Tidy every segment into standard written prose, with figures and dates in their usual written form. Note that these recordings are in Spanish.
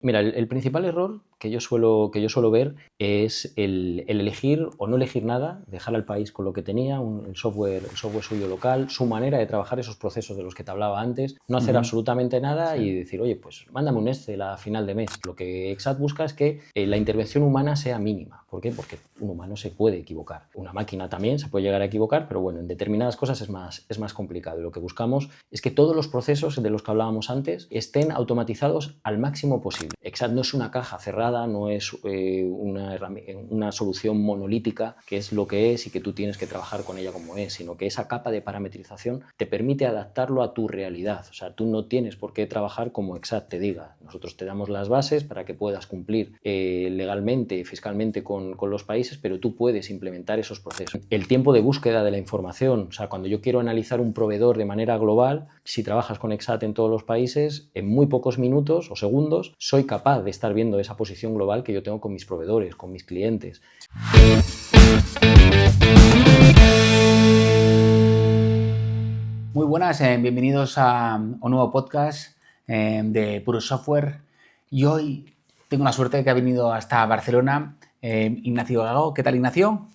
Mira, el principal error que yo suelo ver es el elegir o no elegir nada, dejar al país con lo que tenía, el software suyo local, su manera de trabajar, esos procesos de los que te hablaba antes, no hacer absolutamente nada Sí. y decir, oye, pues mándame un Excel a final de mes. Lo que Exact busca es que la intervención humana sea mínima. ¿Por qué? Porque un humano se puede equivocar. Una máquina también se puede llegar a equivocar, pero bueno, en determinadas cosas es más complicado. Y lo que buscamos es que todos los procesos de los que hablábamos antes estén automatizados al máximo posible. Exact no es una caja cerrada, no es una solución monolítica que es lo que es y que tú tienes que trabajar con ella como es, sino que esa capa de parametrización te permite adaptarlo a tu realidad. O sea, tú no tienes por qué trabajar como Exact te diga. Nosotros te damos las bases para que puedas cumplir legalmente y fiscalmente con los países, pero tú puedes implementar esos procesos. El tiempo de búsqueda de la información, o sea, cuando yo quiero analizar un proveedor de manera global, si trabajas con Exact en todos los países, en muy pocos minutos o segundos soy capaz de estar viendo esa posición global que yo tengo con mis proveedores, con mis clientes. Muy buenas, bienvenidos a un nuevo podcast de Puro Software. Y hoy tengo la suerte de que ha venido hasta Barcelona Ignacio Gago. ¿Qué tal, Ignacio?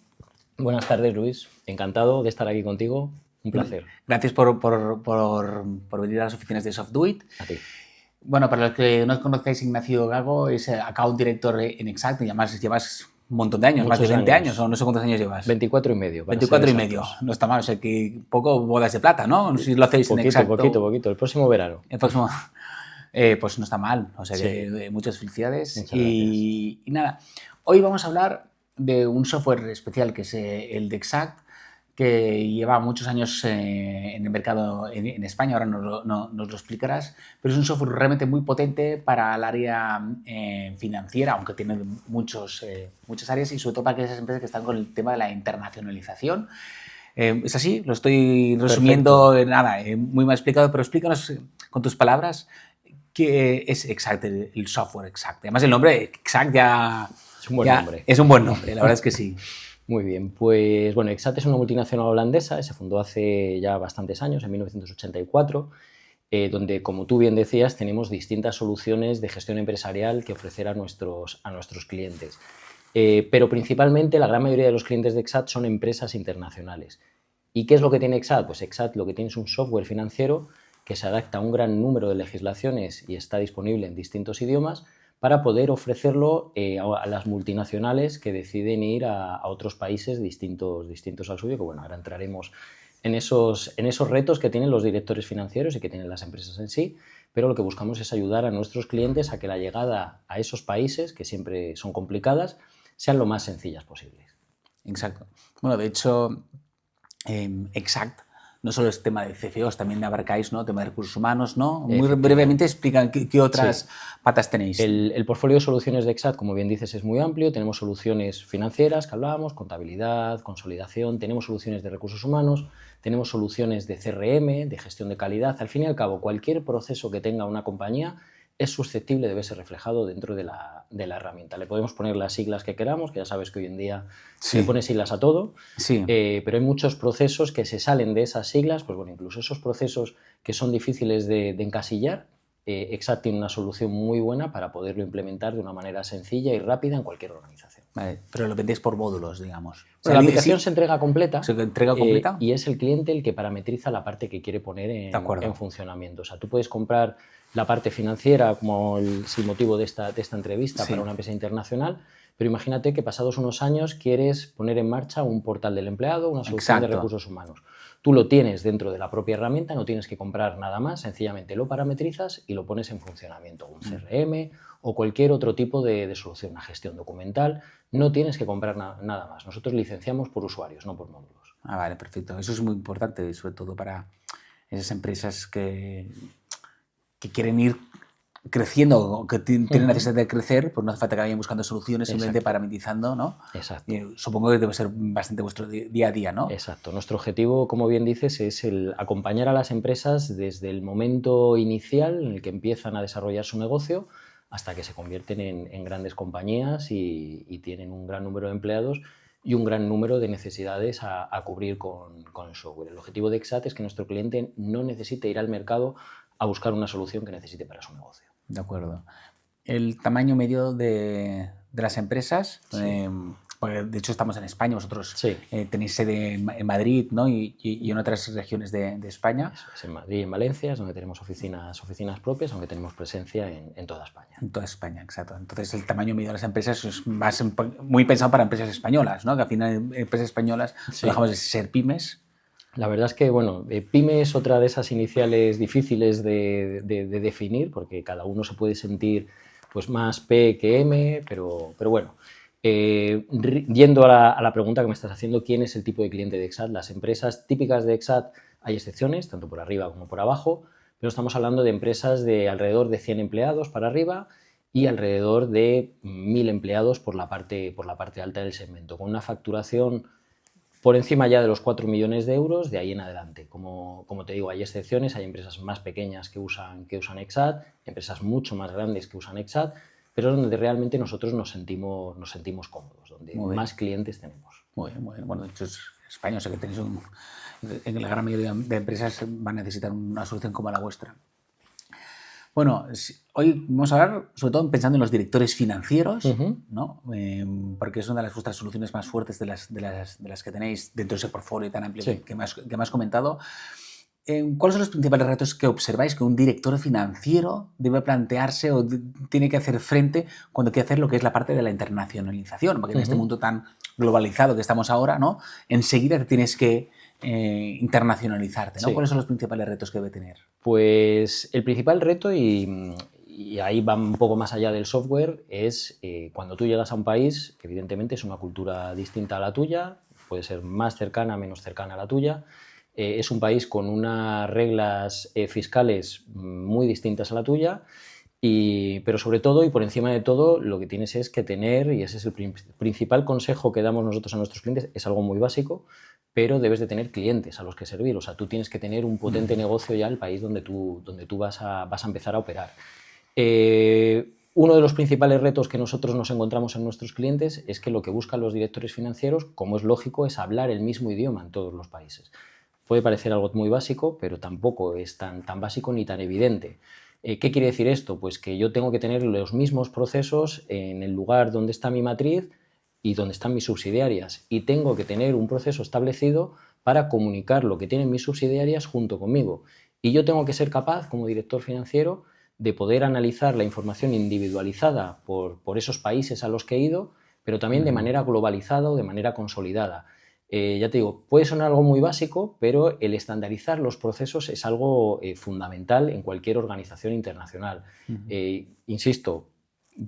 Buenas tardes, Luis. Encantado de estar aquí contigo. Un placer. Gracias por venir a las oficinas de SoftDoIt. A ti. Bueno, para los que no conozcáis, Ignacio Gago es Account Director en Exact y además llevas un montón de años, Muchos más de 20 años. o no sé cuántos años llevas. 24 y medio. 24 y medio, no está mal, o sea que poco bodas de plata, ¿no? No sé si lo hacéis en Exact. Poquito. El próximo verano. El próximo, pues no está mal, o sea que Sí. muchas felicidades. Muchas gracias. Y nada, hoy vamos a hablar de un software especial que es el de Exact, que lleva muchos años en el mercado en España, ahora nos lo explicarás, pero es un software realmente muy potente para el área financiera, aunque tiene muchas áreas y sobre todo para aquellas empresas que están con el tema de la internacionalización. ¿Es así? Lo estoy resumiendo, nada, muy mal explicado, pero explícanos con tus palabras qué es Exact, el software Exact. Además el nombre Exact ya es un buen nombre. Es un buen nombre, la verdad es que sí. Muy bien, pues bueno, Exact es una multinacional holandesa, se fundó hace ya bastantes años, en 1984, donde, como tú bien decías, tenemos distintas soluciones de gestión empresarial que ofrecer a nuestros clientes. Pero principalmente la gran mayoría de los clientes de Exact son empresas internacionales. ¿Y qué es lo que tiene Exact? Pues Exact lo que tiene es un software financiero que se adapta a un gran número de legislaciones y está disponible en distintos idiomas para poder ofrecerlo a las multinacionales que deciden ir a otros países distintos al suyo, que bueno, ahora entraremos en esos retos que tienen los directores financieros y que tienen las empresas en sí, pero lo que buscamos es ayudar a nuestros clientes a que la llegada a esos países, que siempre son complicadas, sean lo más sencillas posibles. Exacto. Bueno, de hecho, Exact no solo es tema de CFOs, también abarcáis, ¿no?, tema de recursos humanos, ¿no? Muy brevemente explican qué otras patas tenéis. El portfolio de soluciones de Exact, como bien dices, es muy amplio. Tenemos soluciones financieras que hablábamos, contabilidad, consolidación, tenemos soluciones de recursos humanos, tenemos soluciones de CRM, de gestión de calidad. Al fin y al cabo, cualquier proceso que tenga una compañía es susceptible de verse reflejado dentro de la herramienta. Le podemos poner las siglas que queramos, que ya sabes que hoy en día se le pone siglas a todo, pero hay muchos procesos que se salen de esas siglas, pues bueno, incluso esos procesos que son difíciles de encasillar, Exact tiene una solución muy buena para poderlo implementar de una manera sencilla y rápida en cualquier organización. Vale, pero lo vendéis por módulos, digamos. O sea, la aplicación se entrega completa, completa y es el cliente el que parametriza la parte que quiere poner en funcionamiento. O sea, tú puedes comprar la parte financiera como el motivo de esta entrevista para una empresa internacional, pero imagínate que pasados unos años quieres poner en marcha un portal del empleado, una solución de recursos humanos. Tú lo tienes dentro de la propia herramienta, no tienes que comprar nada más, sencillamente lo parametrizas y lo pones en funcionamiento. Un CRM o cualquier otro tipo de solución, una gestión documental, no tienes que comprar nada más. Nosotros licenciamos por usuarios, no por módulos. Ah, vale, perfecto. Eso es muy importante, sobre todo para esas empresas que quieren ir creciendo, que tienen necesidad de crecer, pues no hace falta que vayan buscando soluciones, simplemente parametrizando, ¿no? Exacto. Supongo que debe ser bastante vuestro día a día, ¿no? Exacto. Nuestro objetivo, como bien dices, es el acompañar a las empresas desde el momento inicial en el que empiezan a desarrollar su negocio hasta que se convierten en grandes compañías y tienen un gran número de empleados y un gran número de necesidades a cubrir con el software. El objetivo de Exact es que nuestro cliente no necesite ir al mercado a buscar una solución que necesite para su negocio. De acuerdo. el tamaño medio de las empresas. Sí. Porque de hecho estamos en España, vosotros Sí. tenéis sede en Madrid, ¿no? y en otras regiones de España. Eso es, en Madrid y en Valencia es donde tenemos oficinas propias, aunque tenemos presencia en toda España. En toda España, exacto. Entonces el tamaño medio de las empresas es muy pensado para empresas españolas, ¿no? Que al final empresas españolas Sí. no dejamos de ser pymes. La verdad es que, bueno, pyme es otra de esas iniciales difíciles de definir, porque cada uno se puede sentir pues, más P que M, pero bueno. Yendo a la pregunta que me estás haciendo, ¿quién es el tipo de cliente de Exat? Las empresas típicas de Exat hay excepciones, tanto por arriba como por abajo, pero estamos hablando de empresas de alrededor de 100 empleados para arriba y alrededor de 1.000 empleados por la parte alta del segmento, con una facturación por encima ya de los 4 millones de euros, de ahí en adelante. Como te digo, hay excepciones, hay empresas más pequeñas que usan Exat, empresas mucho más grandes que usan Exat, pero es donde realmente nosotros nos sentimos cómodos, donde más clientes tenemos. Muy bien, muy bien. Bueno, de hecho, España, o sea que tenéis en la gran mayoría de empresas van a necesitar una solución como la vuestra. Bueno, hoy vamos a hablar sobre todo pensando en los directores financieros, ¿no? Porque es una de vuestras soluciones más fuertes de las que tenéis dentro de ese portfolio tan amplio que me has comentado. ¿Cuáles son los principales retos que observáis que un director financiero debe plantearse o tiene que hacer frente cuando quiere hacer lo que es la parte de la internacionalización? Porque en este mundo tan globalizado que estamos ahora, ¿no? Enseguida te tienes que internacionalizarte, ¿no? Sí. ¿Cuáles son los principales retos que debe tener? Pues el principal reto, y ahí va un poco más allá del software, es cuando tú llegas a un país, evidentemente es una cultura distinta a la tuya, puede ser más cercana, menos cercana a la tuya. Es un país con unas reglas fiscales muy distintas a la tuya, pero sobre todo y por encima de todo lo que tienes es que tener, y ese es el principal consejo que damos nosotros a nuestros clientes, es algo muy básico, pero debes de tener clientes a los que servir. O sea, tú tienes que tener un potente negocio ya en el país donde tú vas a empezar a operar. Uno de los principales retos que nosotros nos encontramos en nuestros clientes es que lo que buscan los directores financieros, como es lógico, es hablar el mismo idioma en todos los países. Puede parecer algo muy básico, pero tampoco es tan básico ni tan evidente. ¿Qué quiere decir esto? Pues que yo tengo que tener los mismos procesos en el lugar donde está mi matriz y donde están mis subsidiarias. Y tengo que tener un proceso establecido para comunicar lo que tienen mis subsidiarias junto conmigo. Y yo tengo que ser capaz, como director financiero, de poder analizar la información individualizada por esos países a los que he ido, pero también de manera globalizada o de manera consolidada. Ya te digo, puede sonar algo muy básico, pero el estandarizar los procesos es algo fundamental en cualquier organización internacional. Insisto,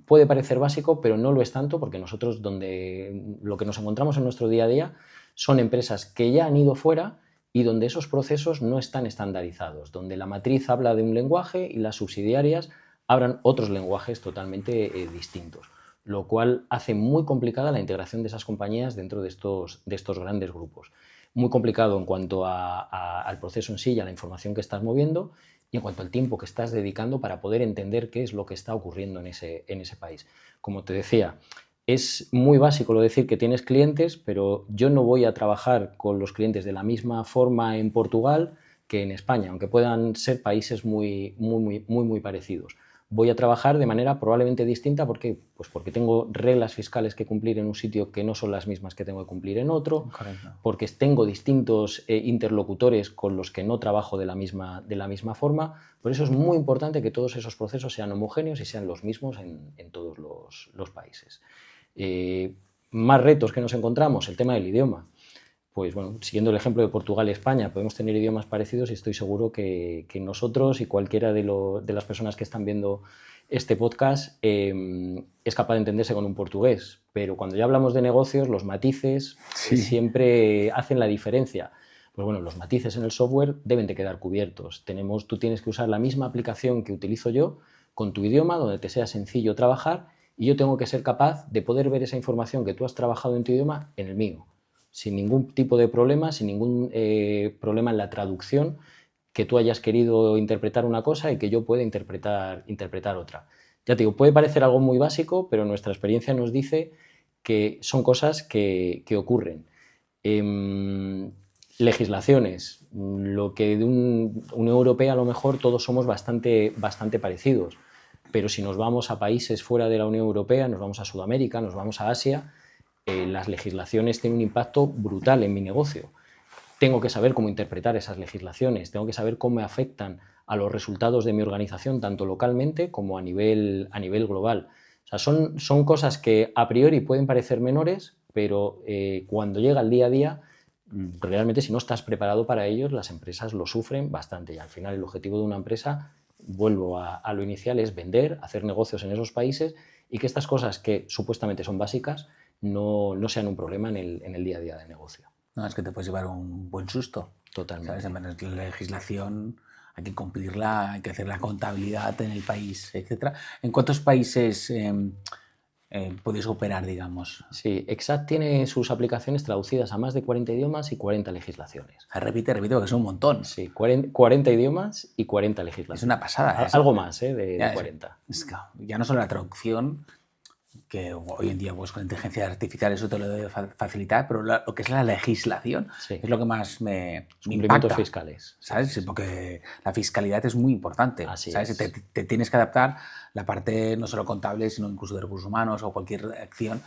puede parecer básico, pero no lo es tanto, porque nosotros lo que nos encontramos en nuestro día a día son empresas que ya han ido fuera y donde esos procesos no están estandarizados, donde la matriz habla de un lenguaje y las subsidiarias hablan otros lenguajes totalmente distintos, lo cual hace muy complicada la integración de esas compañías dentro de estos grandes grupos. Muy complicado en cuanto al proceso en sí y a la información que estás moviendo, y en cuanto al tiempo que estás dedicando para poder entender qué es lo que está ocurriendo en ese país. Como te decía, es muy básico lo de decir que tienes clientes, pero yo no voy a trabajar con los clientes de la misma forma en Portugal que en España, aunque puedan ser países muy parecidos. Voy a trabajar de manera probablemente distinta. ¿Por qué? Pues porque tengo reglas fiscales que cumplir en un sitio que no son las mismas que tengo que cumplir en otro. Correcto. Porque tengo distintos interlocutores con los que no trabajo de la misma forma. Por eso es muy importante que todos esos procesos sean homogéneos y sean los mismos en todos los países. Más retos que nos encontramos, el tema del idioma. Pues bueno, siguiendo el ejemplo de Portugal y España, podemos tener idiomas parecidos y estoy seguro que nosotros y cualquiera de las personas que están viendo este podcast es capaz de entenderse con un portugués. Pero cuando ya hablamos de negocios, los matices siempre hacen la diferencia. Pues bueno, los matices en el software deben de quedar cubiertos. Tú tienes que usar la misma aplicación que utilizo yo con tu idioma, donde te sea sencillo trabajar, y yo tengo que ser capaz de poder ver esa información que tú has trabajado en tu idioma en el mío, sin ningún tipo de problema, sin ningún problema en la traducción, que tú hayas querido interpretar una cosa y que yo pueda interpretar otra. Ya te digo, puede parecer algo muy básico, pero nuestra experiencia nos dice que son cosas que ocurren. Legislaciones, lo que de Unión Europea a lo mejor todos somos bastante parecidos, Pero si nos vamos a países fuera de la Unión Europea, nos vamos a Sudamérica, nos vamos a Asia, las legislaciones tienen un impacto brutal en mi negocio. Tengo que saber cómo interpretar esas legislaciones, tengo que saber cómo me afectan a los resultados de mi organización, tanto localmente como a nivel global. O sea, son cosas que a priori pueden parecer menores, pero cuando llega el día a día, realmente si no estás preparado para ellos, las empresas lo sufren bastante. Y al final el objetivo de una empresa, vuelvo a lo inicial, es vender, hacer negocios en esos países y que estas cosas que supuestamente son básicas no sean un problema en el día a día del negocio. No, es que te puedes llevar un buen susto. Totalmente. ¿Sabes? La legislación hay que cumplirla, hay que hacer la contabilidad en el país, etcétera. ¿En cuántos países podéis operar, digamos? Sí, Exact tiene sus aplicaciones traducidas a más de 40 idiomas y 40 legislaciones. Repite, porque es un montón. Sí, 40 idiomas y 40 legislaciones. Es una pasada. Algo más de 40. Es que ya no solo la traducción, que hoy en día pues, con inteligencia artificial eso te lo debe facilitar, pero lo que es la legislación es lo que más me Cumplimientos impacta, fiscales. ¿sabes? Sí, porque la fiscalidad es muy importante. Así ¿sabes? es. Te tienes que adaptar la parte no solo contable, sino incluso de recursos humanos o cualquier acción.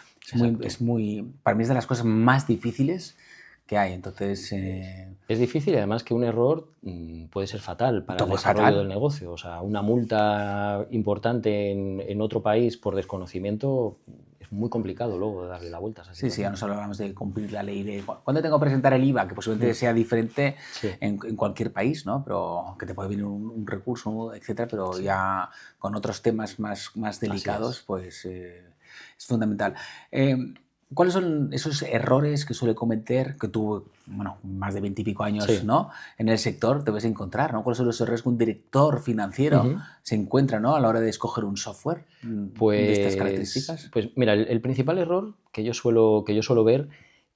Para mí es de las cosas más difíciles que hay. Entonces, es difícil y además que un error puede ser fatal para el desarrollo del negocio. O sea, una multa importante en otro país por desconocimiento es muy complicado luego darle la vuelta a esa situación. Sí, ya no solo hablamos de cumplir la ley de cuándo tengo que presentar el IVA, que posiblemente sea diferente en cualquier país, ¿no? Pero que te puede venir un recurso, etcétera, pero ya con otros temas más delicados, pues es fundamental. ¿Cuáles son esos errores que suele cometer, que tú, más de 20 y pico años, ¿no? En el sector te ves encontrar, ¿no? ¿Cuáles son los errores que un director financiero se encuentra, ¿no? A la hora de escoger un software de estas características? Pues mira, el principal error que yo suelo ver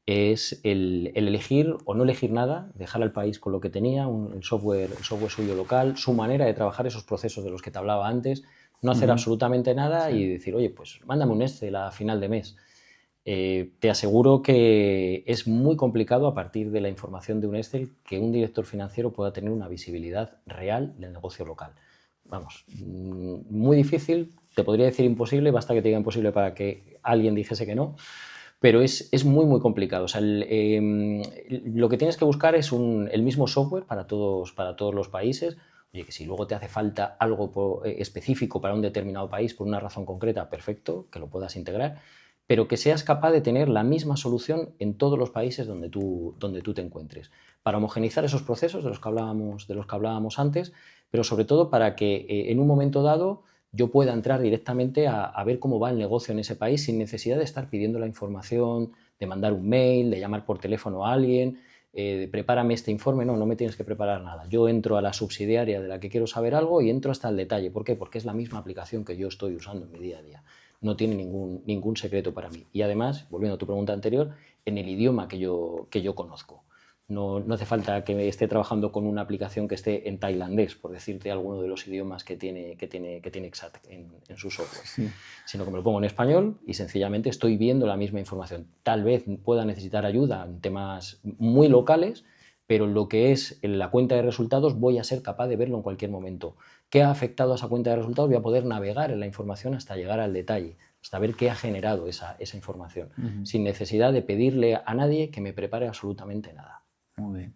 es el elegir o no elegir nada, dejar al país con lo que tenía, el software suyo local, su manera de trabajar esos procesos de los que te hablaba antes, no hacer absolutamente nada y decir, oye, pues mándame un Excel a final de mes. Te aseguro que es muy complicado a partir de la información de un Excel que un director financiero pueda tener una visibilidad real del negocio local. Vamos, muy difícil, te podría decir imposible, basta que te diga imposible para que alguien dijese que no, pero es muy, muy complicado. O sea, lo que tienes que buscar es el mismo software para todos los países. Oye, que si luego te hace falta algo específico para un determinado país por una razón concreta, perfecto, que lo puedas integrar, pero que seas capaz de tener la misma solución en todos los países donde tú te encuentres, para homogeneizar esos procesos de los que hablábamos antes, pero sobre todo para que en un momento dado yo pueda entrar directamente a ver cómo va el negocio en ese país sin necesidad de estar pidiendo la información, de mandar un mail, de llamar por teléfono a alguien, de prepárame este informe. No me tienes que preparar nada. Yo entro a la subsidiaria de la que quiero saber algo y entro hasta el detalle. ¿Por qué? Porque es la misma aplicación que yo estoy usando en mi día a día. No tiene ningún secreto para mí. Y además, volviendo a tu pregunta anterior, en el idioma que yo conozco. No hace falta que esté trabajando con una aplicación que esté en tailandés, por decirte alguno de los idiomas que tiene Exact en su software, sino que me lo pongo en español y sencillamente estoy viendo la misma información. Tal vez pueda necesitar ayuda en temas muy locales, pero lo que es la cuenta de resultados voy a ser capaz de verlo en cualquier momento. ¿Qué ha afectado a esa cuenta de resultados? Voy a poder navegar en la información hasta llegar al detalle, hasta ver qué ha generado esa información, sin necesidad de pedirle a nadie que me prepare absolutamente nada. Muy bien.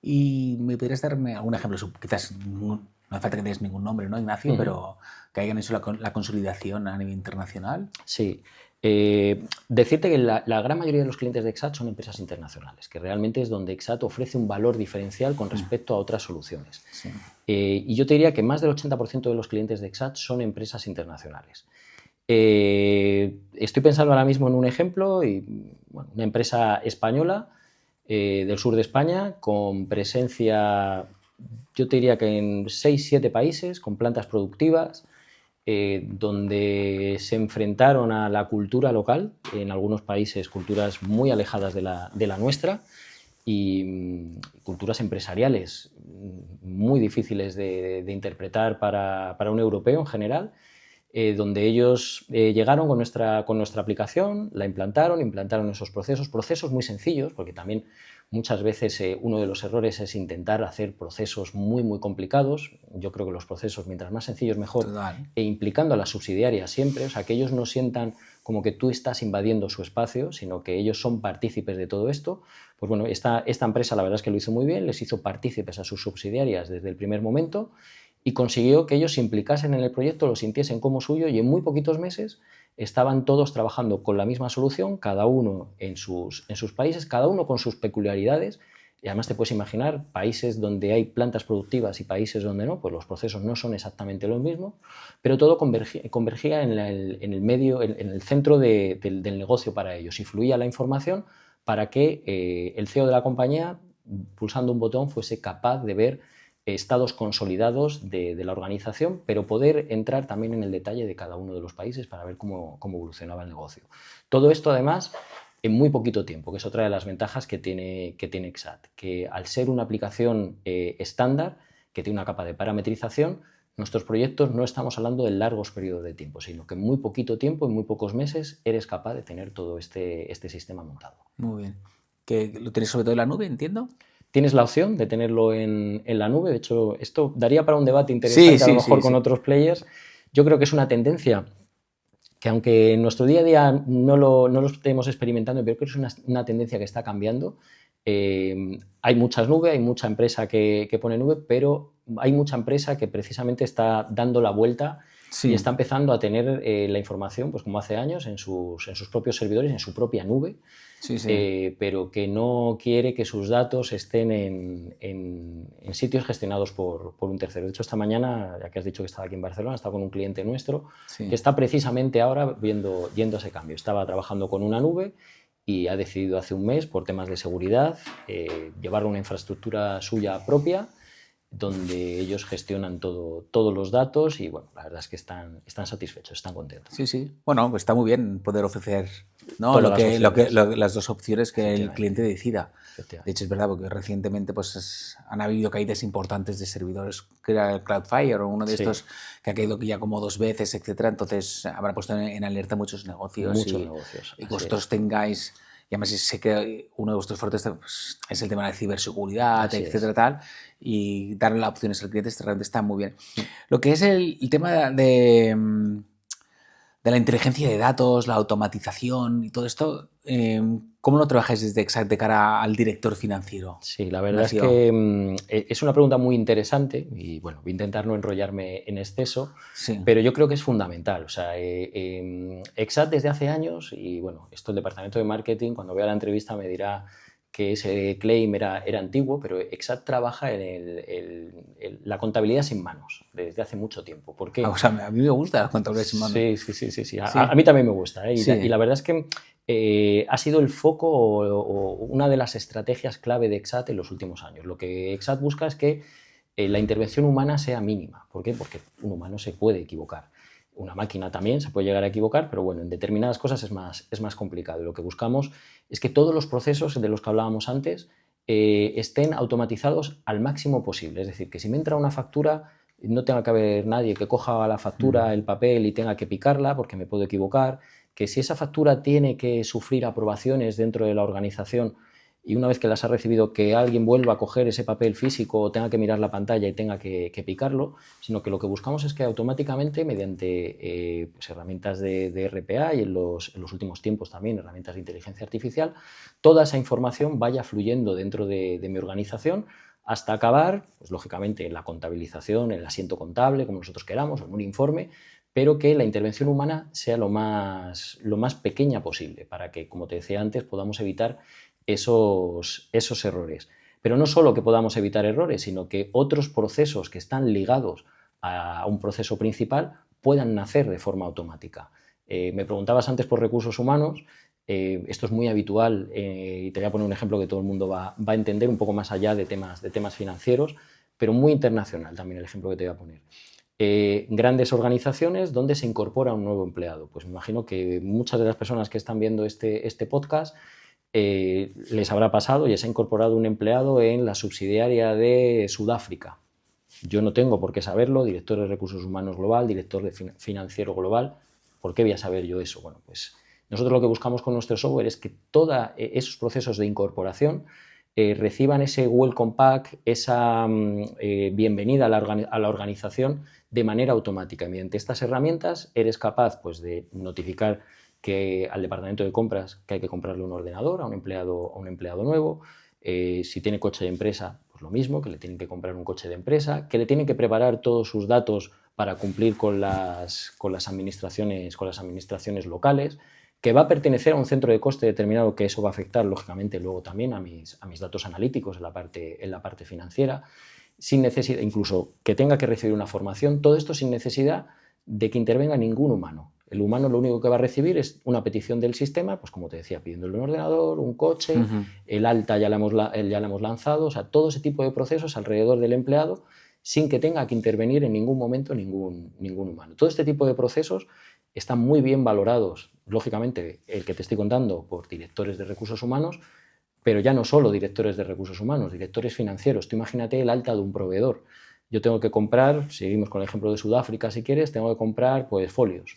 ¿Y me podrías darme algún ejemplo? Quizás no hace falta que des ningún nombre, ¿no, Ignacio? Pero que hayan hecho la consolidación a nivel internacional. Sí. Decirte que la gran mayoría de los clientes de Exact son empresas internacionales, que realmente es donde Exact ofrece un valor diferencial con respecto a otras soluciones. Sí. Y yo te diría que más del 80% de los clientes de Exact son empresas internacionales. Estoy pensando ahora mismo en un ejemplo, una empresa española del sur de España con presencia, yo te diría que en 6-7 países, con plantas productivas, donde se enfrentaron a la cultura local, en algunos países culturas muy alejadas de la nuestra y culturas empresariales muy difíciles de interpretar para un europeo en general, donde ellos llegaron con nuestra aplicación, la implantaron esos procesos muy sencillos, porque también Muchas veces uno de los errores es intentar hacer procesos muy, muy complicados. Yo creo que los procesos, mientras más sencillos, mejor. Total. E implicando a las subsidiarias siempre, o sea, que ellos no sientan como que tú estás invadiendo su espacio, sino que ellos son partícipes de todo esto. Pues bueno, esta empresa la verdad es que lo hizo muy bien, les hizo partícipes a sus subsidiarias desde el primer momento y consiguió que ellos se implicasen en el proyecto, lo sintiesen como suyo y en muy poquitos meses estaban todos trabajando con la misma solución, cada uno en sus países, cada uno con sus peculiaridades. Y además te puedes imaginar países donde hay plantas productivas y países donde no, pues los procesos no son exactamente los mismos, pero todo convergía en el medio, en el centro del negocio para ellos y fluía la información para que el CEO de la compañía, pulsando un botón, fuese capaz de ver estados consolidados de la organización, pero poder entrar también en el detalle de cada uno de los países para ver cómo evolucionaba el negocio. Todo esto, además, en muy poquito tiempo, que es otra de las ventajas que tiene Exact, que al ser una aplicación estándar, que tiene una capa de parametrización, nuestros proyectos no estamos hablando de largos periodos de tiempo, sino que en muy poquito tiempo, en muy pocos meses, eres capaz de tener todo este sistema montado. Muy bien. ¿Que lo tienes sobre todo en la nube, entiendo? Tienes la opción de tenerlo en la nube. De hecho, esto daría para un debate interesante a lo mejor con otros players. Yo creo que es una tendencia que, aunque en nuestro día a día no lo estemos experimentando, pero creo que es una tendencia que está cambiando. Hay muchas nubes, hay mucha empresa que pone nube, pero hay mucha empresa que precisamente está dando la vuelta y está empezando a tener la información, pues como hace años, en sus propios servidores, en su propia nube. Pero que no quiere que sus datos estén en sitios gestionados por un tercero. De hecho, esta mañana, ya que has dicho que estaba aquí en Barcelona, estaba con un cliente nuestro que está precisamente ahora yendo ese cambio. Estaba trabajando con una nube y ha decidido hace un mes, por temas de seguridad, llevar una infraestructura suya propia donde ellos gestionan todos los datos y, bueno, la verdad es que están satisfechos, están contentos. Sí. Bueno, pues está muy bien poder ofrecer, ¿no?, las dos opciones que el cliente decida. De hecho, es verdad, porque recientemente pues, han habido caídas importantes de servidores, que era el Cloudflare o uno de estos que ha caído ya como 2 veces, etcétera. Entonces, habrá puesto en alerta muchos negocios. Y que vosotros tengáis... Y además sé que uno de vuestros fuertes pues, es el tema de la ciberseguridad, etcétera, tal, y darle las opciones al cliente realmente está muy bien. Lo que es el tema de la inteligencia de datos, la automatización y todo esto, ¿cómo lo trabajáis desde Exact de cara al director financiero? Sí, la verdad es que es una pregunta muy interesante y, bueno, voy a intentar no enrollarme en exceso, pero yo creo que es fundamental. O sea, Exact desde hace años, y bueno, esto el departamento de marketing, cuando vea la entrevista me dirá que ese claim era antiguo, pero Exact trabaja en la contabilidad sin manos desde hace mucho tiempo. ¿Por qué? O sea, a mí me gusta la contabilidad sin manos. Sí. A mí también me gusta, ¿eh? Y la verdad es que ha sido el foco o una de las estrategias clave de Exact en los últimos años. Lo que Exact busca es que la intervención humana sea mínima. ¿Por qué? Porque un humano se puede equivocar. Una máquina también se puede llegar a equivocar, pero bueno, en determinadas cosas es más complicado. Y lo que buscamos es que todos los procesos de los que hablábamos antes estén automatizados al máximo posible. Es decir, que si me entra una factura, no tenga que haber nadie que coja la factura, el papel y tenga que picarla porque me puedo equivocar. Que si esa factura tiene que sufrir aprobaciones dentro de la organización y una vez que las ha recibido, que alguien vuelva a coger ese papel físico o tenga que mirar la pantalla y tenga que picarlo, sino que lo que buscamos es que automáticamente, mediante pues herramientas de RPA y en los últimos tiempos también herramientas de inteligencia artificial, toda esa información vaya fluyendo dentro de mi organización hasta acabar, pues lógicamente, en la contabilización, en el asiento contable, como nosotros queramos, o en un informe, pero que la intervención humana sea lo más pequeña posible para que, como te decía antes, podamos evitar esos errores. Pero no solo que podamos evitar errores, sino que otros procesos que están ligados a un proceso principal puedan nacer de forma automática. Me preguntabas antes por recursos humanos. Esto es muy habitual y te voy a poner un ejemplo que todo el mundo va a entender, un poco más allá de temas financieros, pero muy internacional también el ejemplo que te voy a poner. Grandes organizaciones donde se incorpora un nuevo empleado. Pues me imagino que muchas de las personas que están viendo este podcast les habrá pasado y se ha incorporado un empleado en la subsidiaria de Sudáfrica. Yo no tengo por qué saberlo, director de recursos humanos global, director de financiero global. ¿Por qué voy a saber yo eso? Bueno, pues nosotros lo que buscamos con nuestro software es que todos esos procesos de incorporación reciban ese welcome pack, esa bienvenida a la organización de manera automática. Mediante estas herramientas eres capaz pues, de notificar al departamento de compras que hay que comprarle un ordenador a un empleado nuevo. Si tiene coche de empresa, pues lo mismo, que le tienen que comprar un coche de empresa, que le tienen que preparar todos sus datos para cumplir con las administraciones locales, que va a pertenecer a un centro de coste determinado, que eso va a afectar, lógicamente, luego también a mis datos analíticos en la parte financiera, sin necesidad, incluso que tenga que recibir una formación, todo esto sin necesidad de que intervenga ningún humano. El humano lo único que va a recibir es una petición del sistema, pues como te decía, pidiéndole un ordenador, un coche, el alta ya la hemos lanzado, o sea, todo ese tipo de procesos alrededor del empleado sin que tenga que intervenir en ningún momento ningún humano. Todo este tipo de procesos están muy bien valorados, lógicamente, el que te estoy contando, por directores de recursos humanos, pero ya no solo directores de recursos humanos, directores financieros. Tú imagínate el alta de un proveedor. Yo tengo que comprar, seguimos con el ejemplo de Sudáfrica si quieres, tengo que comprar pues, folios.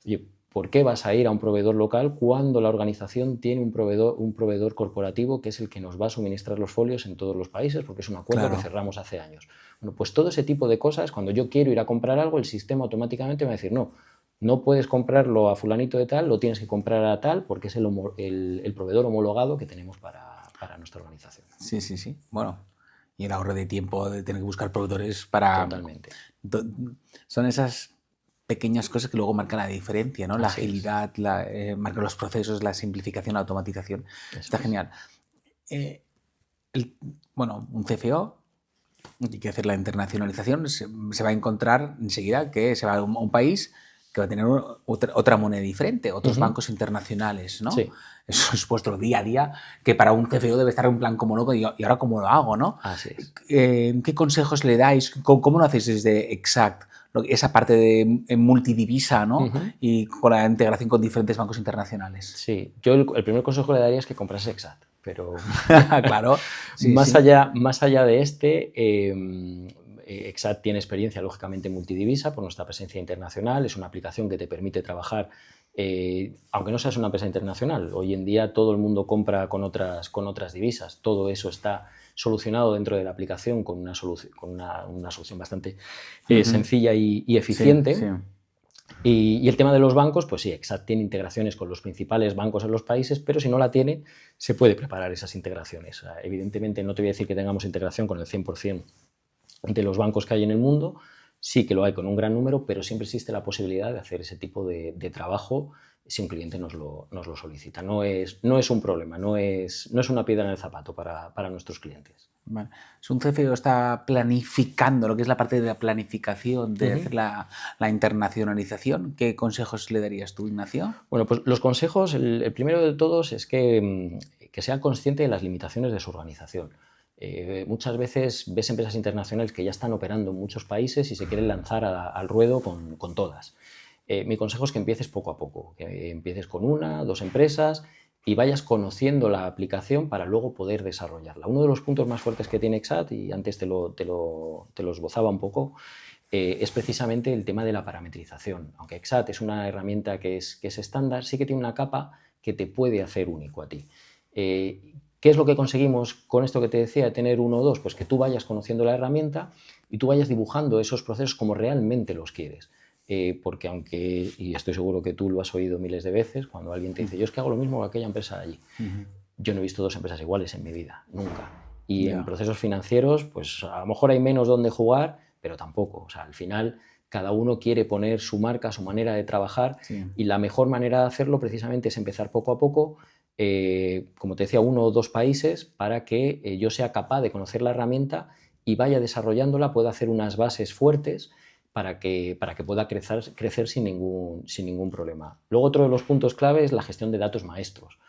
Oye, ¿por qué vas a ir a un proveedor local cuando la organización tiene un proveedor corporativo que es el que nos va a suministrar los folios en todos los países? Porque es un acuerdo que cerramos hace años. Bueno, pues todo ese tipo de cosas, cuando yo quiero ir a comprar algo, el sistema automáticamente me va a decir, no puedes comprarlo a fulanito de tal, lo tienes que comprar a tal porque es el proveedor homologado que tenemos para nuestra organización. Sí, sí, sí. Bueno, y el ahorro de tiempo de tener que buscar proveedores para... Totalmente. Son esas pequeñas cosas que luego marcan la diferencia, ¿no? La agilidad, marcan los procesos, la simplificación, la automatización. Está genial. Un CFO y que hacer la internacionalización se va a encontrar enseguida que se va a un país que va a tener otra moneda diferente, otros bancos internacionales, ¿no? Sí. Eso es vuestro día a día, que para un CFO debe estar en plan como loco, y ahora cómo lo hago, ¿no? Así es. ¿Qué consejos le dais? ¿Cómo lo hacéis desde Exact? Esa parte de multidivisa, ¿no? Y con la integración con diferentes bancos internacionales. Sí, yo el primer consejo que le daría es que comprase Exact, pero claro. Sí, más allá de Exact tiene experiencia, lógicamente, en multidivisa por nuestra presencia internacional. Es una aplicación que te permite trabajar, aunque no seas una empresa internacional. Hoy en día todo el mundo compra con otras divisas. Todo eso está solucionado dentro de la aplicación con una solución bastante sencilla y eficiente. Sí. Y el tema de los bancos, pues sí, Exact tiene integraciones con los principales bancos en los países, pero si no la tiene, se puede preparar esas integraciones. Evidentemente, no te voy a decir que tengamos integración con el 100% de los bancos que hay en el mundo, sí que lo hay con un gran número, pero siempre existe la posibilidad de hacer ese tipo de trabajo si un cliente nos lo solicita. No es un problema, no es una piedra en el zapato para nuestros clientes. Vale. Si un CFO está planificando lo que es la parte de la planificación, de hacer la internacionalización, ¿qué consejos le darías tú, Ignacio? Bueno, pues los consejos, el primero de todos es que sea consciente de las limitaciones de su organización. Muchas veces ves empresas internacionales que ya están operando en muchos países y se quieren lanzar al ruedo con todas. Mi consejo es que empieces poco a poco, que empieces con 1, 2 empresas y vayas conociendo la aplicación para luego poder desarrollarla. Uno de los puntos más fuertes que tiene Exact, y antes te lo esbozaba un poco, es precisamente el tema de la parametrización. Aunque Exact es una herramienta que es estándar, sí que tiene una capa que te puede hacer único a ti. ¿Qué es lo que conseguimos con esto que te decía de tener 1 o 2? Pues que tú vayas conociendo la herramienta y tú vayas dibujando esos procesos como realmente los quieres. Porque aunque, y estoy seguro que tú lo has oído miles de veces, cuando alguien te dice, yo es que hago lo mismo que aquella empresa de allí. Yo no he visto 2 empresas iguales en mi vida, nunca. Y en procesos financieros, pues a lo mejor hay menos donde jugar, pero tampoco. O sea, al final cada uno quiere poner su marca, su manera de trabajar, y la mejor manera de hacerlo precisamente es empezar poco a poco, como te decía, 1 o 2 países, para que yo sea capaz de conocer la herramienta y vaya desarrollándola, pueda hacer unas bases fuertes para que pueda crecer sin ningún problema. Luego, otro de los puntos clave es la gestión de datos maestros.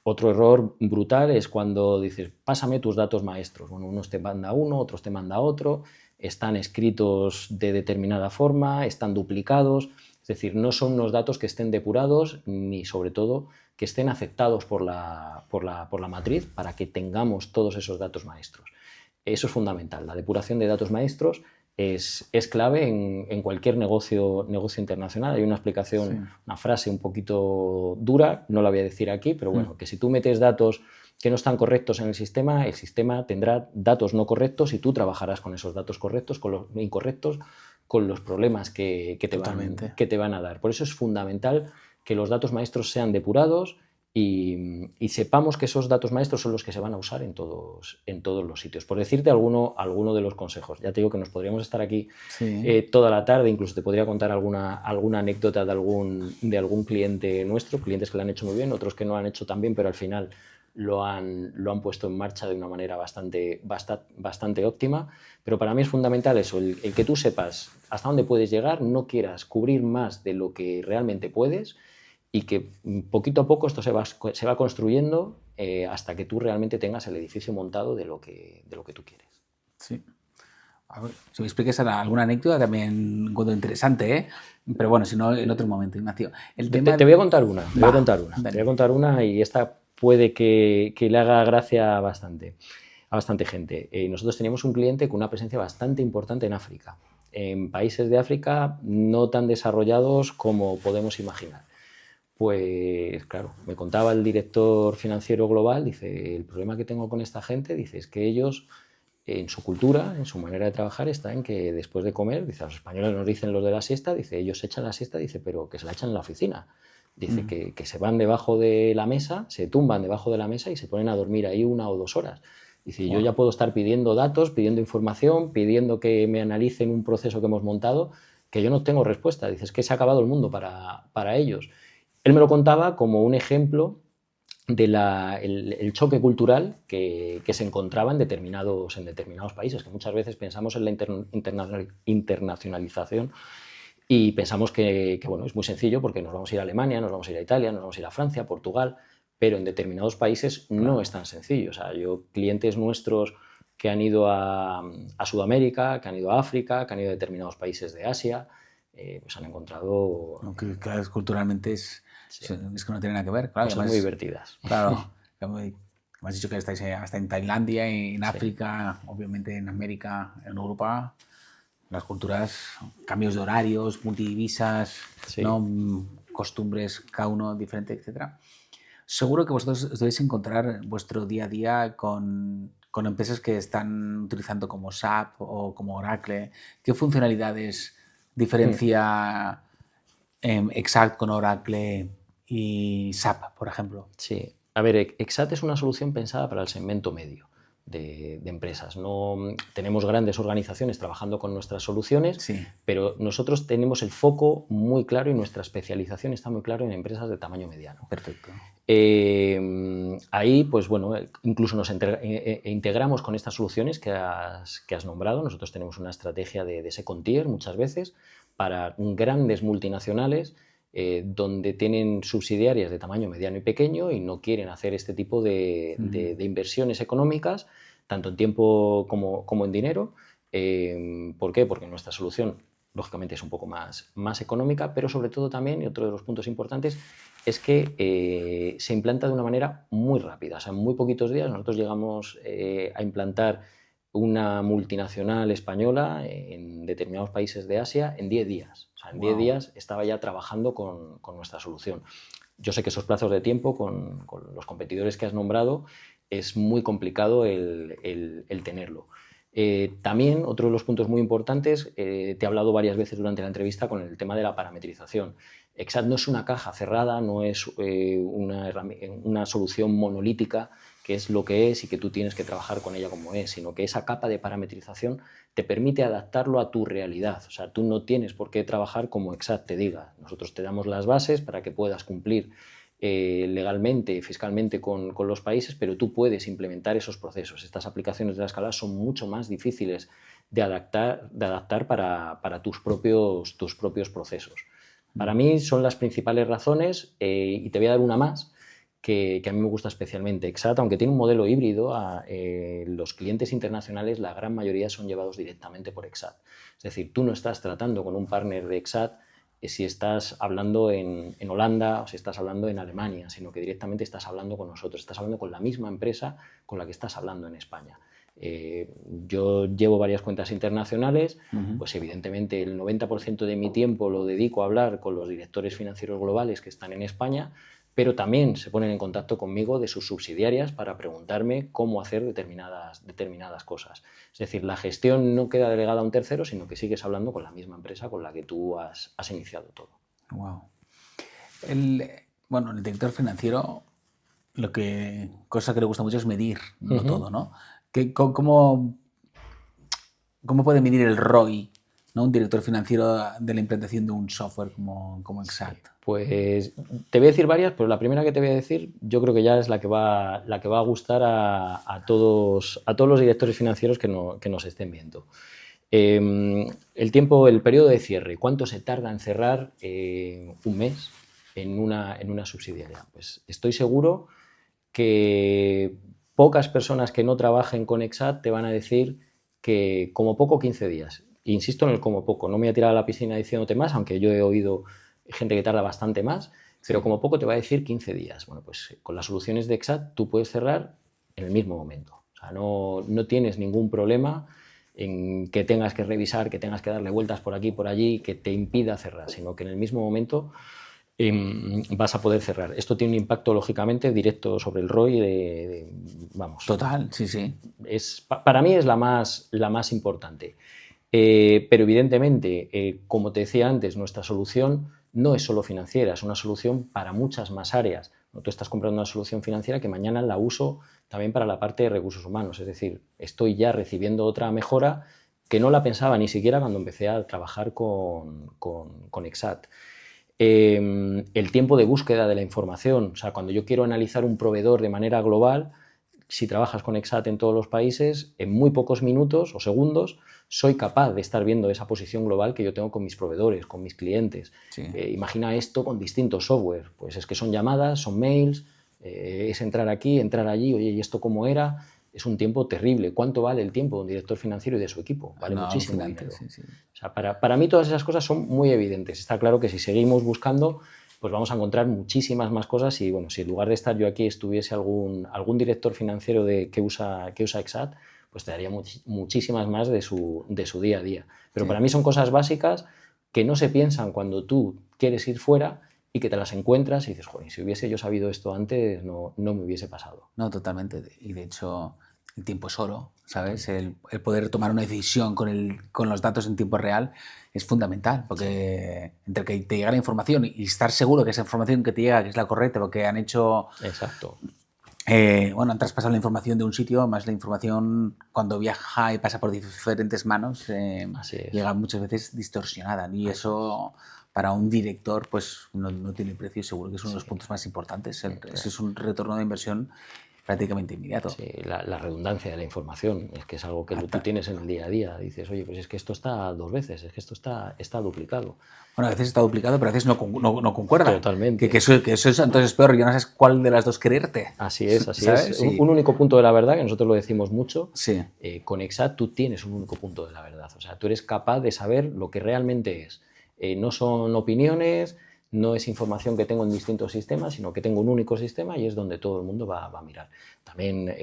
Otro error brutal es cuando dices, pásame tus datos maestros. Bueno, unos te manda uno, otros te manda otro, están escritos de determinada forma, están duplicados. Es decir, no son unos datos que estén depurados ni, sobre todo, que estén aceptados por la matriz para que tengamos todos esos datos maestros. Eso es fundamental. La depuración de datos maestros es clave en cualquier negocio internacional. Hay una explicación, una frase un poquito dura, no la voy a decir aquí, pero bueno, que si tú metes datos que no están correctos en el sistema tendrá datos no correctos y tú trabajarás con esos datos correctos, con los incorrectos, con los problemas que te van a dar. Por eso es fundamental que los datos maestros sean depurados y sepamos que esos datos maestros son los que se van a usar en todos los sitios. Por decirte alguno de los consejos, ya te digo que nos podríamos estar aquí toda la tarde, incluso te podría contar alguna anécdota de algún cliente nuestro, clientes que lo han hecho muy bien, otros que no lo han hecho tan bien, pero al final lo han puesto en marcha de una manera bastante óptima. Pero para mí es fundamental eso, el que tú sepas hasta dónde puedes llegar, no quieras cubrir más de lo que realmente puedes, y que poquito a poco esto se va construyendo hasta que tú realmente tengas el edificio montado de lo que tú quieres. Sí. A ver, si me expliques alguna anécdota también encuentro interesante, ¿eh? Pero bueno, si no, en otro momento, Ignacio. Te voy a contar una. Te voy a contar una y esta puede que le haga gracia a bastante gente. Nosotros teníamos un cliente con una presencia bastante importante en África, en países de África no tan desarrollados como podemos imaginar. Pues claro, me contaba el director financiero global, dice, el problema que tengo con esta gente, dice, es que ellos, en su cultura, en su manera de trabajar, está en que después de comer, dice, a los españoles nos dicen los de la siesta, dice, ellos echan la siesta, dice, pero que se la echan en la oficina. Dice que se van debajo de la mesa, se tumban debajo de la mesa y se ponen a dormir ahí 1 o 2 horas. Dice, yo ya puedo estar pidiendo datos, pidiendo información, pidiendo que me analicen un proceso que hemos montado, que yo no tengo respuesta. Dice, es que se ha acabado el mundo para ellos. Él me lo contaba como un ejemplo del el choque cultural que se encontraba en determinados países, que muchas veces pensamos en la internacionalización y pensamos que bueno, es muy sencillo porque nos vamos a ir a Alemania, nos vamos a ir a Italia, nos vamos a ir a Francia, Portugal, pero en determinados países no es tan sencillo. O sea, clientes nuestros que han ido a Sudamérica, que han ido a África, que han ido a determinados países de Asia, pues han encontrado... Aunque claro, culturalmente es que no tiene nada que ver. Claro, cosas además, muy divertidas. Claro, me has dicho que estáis hasta en Tailandia, en África, obviamente en América, en Europa, las culturas, cambios de horarios, multidivisas, ¿no? Costumbres, cada uno diferente, etc. Seguro que vosotros os debéis encontrar vuestro día a día con empresas que están utilizando como SAP o como Oracle. ¿Qué funcionalidades diferencia Exact con Oracle y SAP, por ejemplo? Sí, a ver, Exact es una solución pensada para el segmento medio de empresas. No tenemos grandes organizaciones trabajando con nuestras soluciones, pero nosotros tenemos el foco muy claro y nuestra especialización está muy claro en empresas de tamaño mediano. Perfecto. Ahí, pues bueno, incluso nos integramos con estas soluciones que has nombrado. Nosotros tenemos una estrategia de second tier muchas veces para grandes multinacionales donde tienen subsidiarias de tamaño mediano y pequeño y no quieren hacer este tipo de inversiones económicas, tanto en tiempo como en dinero. ¿Por qué? Porque nuestra solución, lógicamente, es un poco más económica, pero sobre todo también, y otro de los puntos importantes, es que se implanta de una manera muy rápida. O sea, en muy poquitos días nosotros llegamos a implantar una multinacional española en determinados países de Asia en 10 días. O sea, en 10 días estaba ya trabajando con nuestra solución. Yo sé que esos plazos de tiempo con los competidores que has nombrado es muy complicado el tenerlo. También, otro de los puntos muy importantes, te he hablado varias veces durante la entrevista con el tema de la parametrización. Exact no es una caja cerrada, no es una solución monolítica que es lo que es y que tú tienes que trabajar con ella como es, sino que esa capa de parametrización te permite adaptarlo a tu realidad. O sea, tú no tienes por qué trabajar como Exact te diga. Nosotros te damos las bases para que puedas cumplir legalmente, fiscalmente con los países, pero tú puedes implementar esos procesos. Estas aplicaciones de la escala son mucho más difíciles de adaptar para tus propios procesos. Para mí son las principales razones y te voy a dar una más que a mí me gusta especialmente. Exact, aunque tiene un modelo híbrido, los clientes internacionales, la gran mayoría son llevados directamente por Exact. Es decir, tú no estás tratando con un partner de Exact si estás hablando en Holanda o si estás hablando en Alemania, sino que directamente estás hablando con nosotros, estás hablando con la misma empresa con la que estás hablando en España. Yo llevo varias cuentas internacionales, pues evidentemente el 90% de mi tiempo lo dedico a hablar con los directores financieros globales que están en España, pero también se ponen en contacto conmigo de sus subsidiarias para preguntarme cómo hacer determinadas cosas. Es decir, la gestión no queda delegada a un tercero, sino que sigues hablando con la misma empresa con la que tú has iniciado todo. Wow. El director financiero, cosa que le gusta mucho es medir, no todo, ¿no? ¿Cómo puede medir el ROI, ¿no? Un director financiero de la implantación de un software como Exact? Pues te voy a decir varias, pero la primera que te voy a decir yo creo que ya es la que va a gustar a todos los directores financieros que nos estén viendo. El periodo de cierre, ¿cuánto se tarda en cerrar un mes en una subsidiaria? Pues estoy seguro que pocas personas que no trabajen con Exact te van a decir que como poco 15 días. Insisto en el como poco, no me voy a tirar a la piscina diciéndote más, aunque yo he oído gente que tarda bastante más, pero como poco te va a decir 15 días. Bueno, pues con las soluciones de Exact tú puedes cerrar en el mismo momento. O sea, no tienes ningún problema en que tengas que revisar, que tengas que darle vueltas por aquí, por allí, que te impida cerrar, sino que en el mismo momento vas a poder cerrar. Esto tiene un impacto, lógicamente, directo sobre el ROI vamos. Total, sí. Para mí es la más importante. Pero evidentemente, como te decía antes, nuestra solución no es solo financiera, es una solución para muchas más áreas. Tú estás comprando una solución financiera que mañana la uso también para la parte de recursos humanos. Es decir, estoy ya recibiendo otra mejora que no la pensaba ni siquiera cuando empecé a trabajar con Exact. El tiempo de búsqueda de la información, o sea, cuando yo quiero analizar un proveedor de manera global, si trabajas con Exact en todos los países, en muy pocos minutos o segundos soy capaz de estar viendo esa posición global que yo tengo con mis proveedores, con mis clientes. Sí. Imagina esto con distintos software, pues es que son llamadas, son mails, es entrar aquí, entrar allí, oye, ¿y esto cómo era? Es un tiempo terrible. ¿Cuánto vale el tiempo de un director financiero y de su equipo? Vale muchísimo dinero. Sí. O sea, para mí todas esas cosas son muy evidentes. Está claro que si seguimos buscando, pues vamos a encontrar muchísimas más cosas y bueno, si en lugar de estar yo aquí estuviese algún director financiero que usa Exact, pues te daría muchísimas más de su día a día. Pero para mí son cosas básicas que no se piensan cuando tú quieres ir fuera y que te las encuentras y dices, joder, si hubiese yo sabido esto antes, no me hubiese pasado. No, totalmente. Y de hecho, el tiempo es oro, ¿sabes? El poder tomar una decisión con los datos en tiempo real es fundamental, porque entre que te llega la información y estar seguro que esa información que te llega que es la correcta, porque han hecho... Exacto. han traspasado la información de un sitio, más la información cuando viaja y pasa por diferentes manos, llega muchas veces distorsionada. Y eso, para un director, pues no tiene precio y seguro que es uno de los puntos más importantes. Es un retorno de inversión prácticamente inmediato. Sí, la redundancia de la información, es que es algo que tú tienes en el día a día. Dices, oye, pues es que esto está 2 veces, es que esto está duplicado. Bueno, a veces está duplicado, pero a veces no concuerda. Totalmente. Que eso es entonces peor, ya no sabes cuál de las dos creerte. Así es. Sí. Un único punto de la verdad, que nosotros lo decimos mucho. Sí. Con Exact tú tienes un único punto de la verdad. O sea, tú eres capaz de saber lo que realmente es. No son opiniones, no es información que tengo en distintos sistemas, sino que tengo un único sistema y es donde todo el mundo va a mirar. También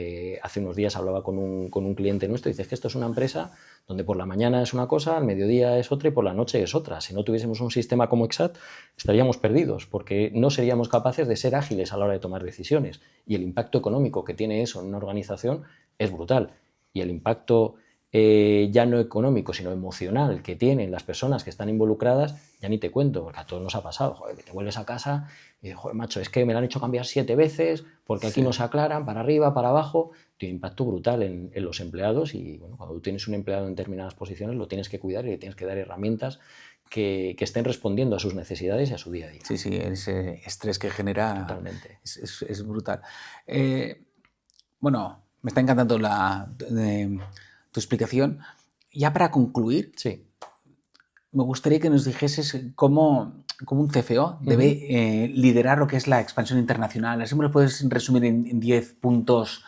hace unos días hablaba con un cliente nuestro y dice que esto es una empresa donde por la mañana es una cosa, al mediodía es otra y por la noche es otra. Si no tuviésemos un sistema como Exact, estaríamos perdidos porque no seríamos capaces de ser ágiles a la hora de tomar decisiones. Y el impacto económico que tiene eso en una organización es brutal. Y el impacto ya no económico, sino emocional que tienen las personas que están involucradas, ya ni te cuento, porque a todos nos ha pasado. Joder, te vuelves a casa y dices, joder, macho, es que me lo han hecho cambiar 7 veces porque aquí no se aclaran, para arriba, para abajo. Tiene impacto brutal en los empleados y bueno, cuando tú tienes un empleado en determinadas posiciones lo tienes que cuidar y le tienes que dar herramientas que estén respondiendo a sus necesidades y a su día a día. Sí, ese estrés que genera. Totalmente. Es brutal. Me está encantando tu explicación. Ya para concluir, sí, me gustaría que nos dijeses cómo un CFO debe liderar lo que es la expansión internacional. ¿Así me lo puedes resumir en 10 puntos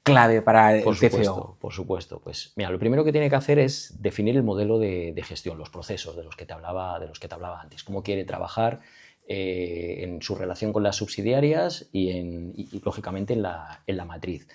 clave para el CFO? Por supuesto. Pues mira, lo primero que tiene que hacer es definir el modelo de gestión, los procesos de los que te hablaba antes, cómo quiere trabajar en su relación con las subsidiarias y lógicamente en la matriz.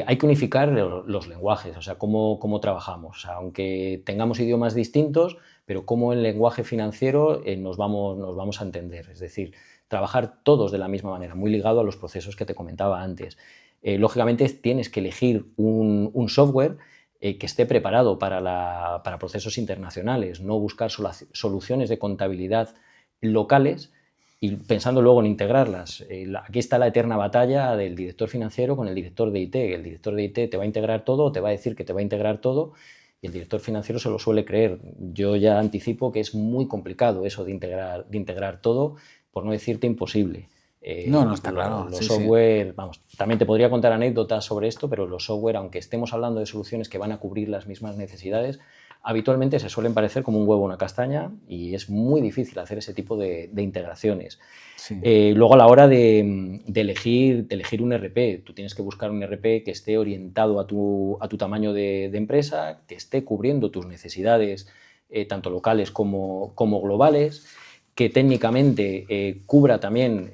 Hay que unificar los lenguajes, o sea, cómo trabajamos. O sea, aunque tengamos idiomas distintos, pero cómo en lenguaje financiero nos vamos a entender. Es decir, trabajar todos de la misma manera, muy ligado a los procesos que te comentaba antes. Lógicamente tienes que elegir un software que esté preparado para procesos internacionales, no buscar soluciones de contabilidad locales y pensando luego en integrarlas. Aquí está la eterna batalla del director financiero con el director de IT. El director de IT te va a integrar todo, te va a decir que te va a integrar todo, y el director financiero se lo suele creer. Yo ya anticipo que es muy complicado eso de integrar todo, por no decirte imposible. No, está claro. Los Sí, sí. software, vamos, también te podría contar anécdotas sobre esto, pero los software, aunque estemos hablando de soluciones que van a cubrir las mismas necesidades, habitualmente se suelen parecer como un huevo o una castaña y es muy difícil hacer ese tipo de integraciones. Sí. Luego, a la hora de elegir un RP, tú tienes que buscar un RP que esté orientado a tu tamaño de empresa, que esté cubriendo tus necesidades tanto locales como globales, que técnicamente cubra también,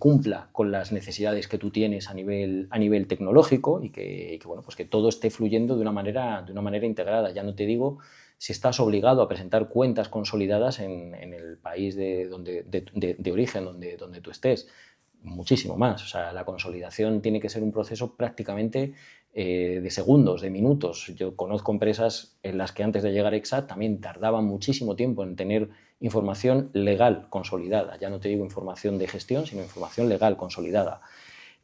cumpla con las necesidades que tú tienes a nivel tecnológico y bueno, pues que todo esté fluyendo de una manera integrada. Ya no te digo si estás obligado a presentar cuentas consolidadas en el país de origen donde tú estés. Muchísimo más. O sea, la consolidación tiene que ser un proceso prácticamente de segundos, de minutos. Yo conozco empresas en las que antes de llegar a Exat también tardaban muchísimo tiempo en tener información legal consolidada. Ya no te digo información de gestión, sino información legal consolidada.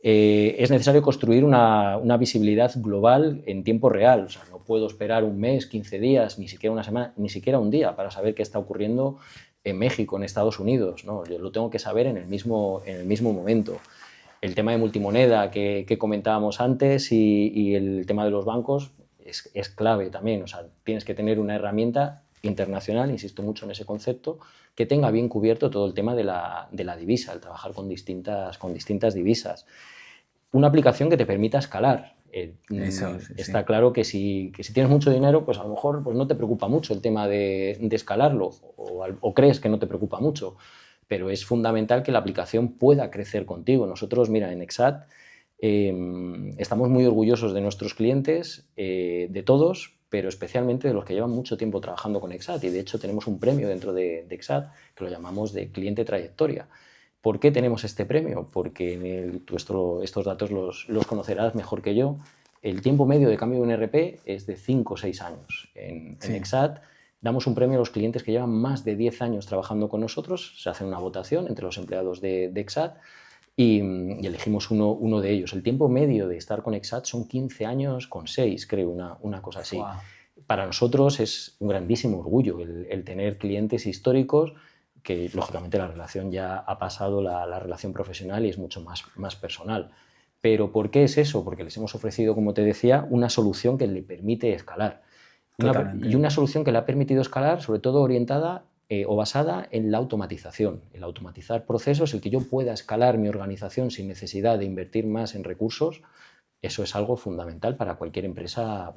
Es necesario construir una visibilidad global en tiempo real. O sea, no puedo esperar un mes, 15 días, ni siquiera una semana, ni siquiera un día para saber qué está ocurriendo en México, en Estados Unidos, ¿no? Yo lo tengo que saber en el mismo momento. El tema de multimoneda que comentábamos antes y el tema de los bancos es clave también. O sea, tienes que tener una herramienta internacional, insisto mucho en ese concepto, que tenga bien cubierto todo el tema de la divisa, el trabajar con distintas divisas. Una aplicación que te permita escalar. Eso, Está sí. claro que si tienes mucho dinero, pues a lo mejor pues no te preocupa mucho el tema de escalarlo o crees que no te preocupa mucho, pero es fundamental que la aplicación pueda crecer contigo. Nosotros, mira, en Exat estamos muy orgullosos de nuestros clientes, de todos, pero especialmente de los que llevan mucho tiempo trabajando con Exat, y de hecho tenemos un premio dentro de Exat que lo llamamos de cliente trayectoria. ¿Por qué tenemos este premio? Porque tú estos datos los conocerás mejor que yo. El tiempo medio de cambio de un RP es de 5 o 6 años. En Exat damos un premio a los clientes que llevan más de 10 años trabajando con nosotros. Se hace una votación entre los empleados de Exat y elegimos uno de ellos. El tiempo medio de estar con Exat son 15 años con 6, creo, una cosa así. Wow. Para nosotros es un grandísimo orgullo el tener clientes históricos que, lógicamente, la relación ya ha pasado la relación profesional y es mucho más personal. ¿Pero por qué es eso? Porque les hemos ofrecido, como te decía, una solución que le permite escalar. Y una solución que le ha permitido escalar, sobre todo orientada o basada en la automatización. El automatizar procesos, el que yo pueda escalar mi organización sin necesidad de invertir más en recursos, eso es algo fundamental para cualquier empresa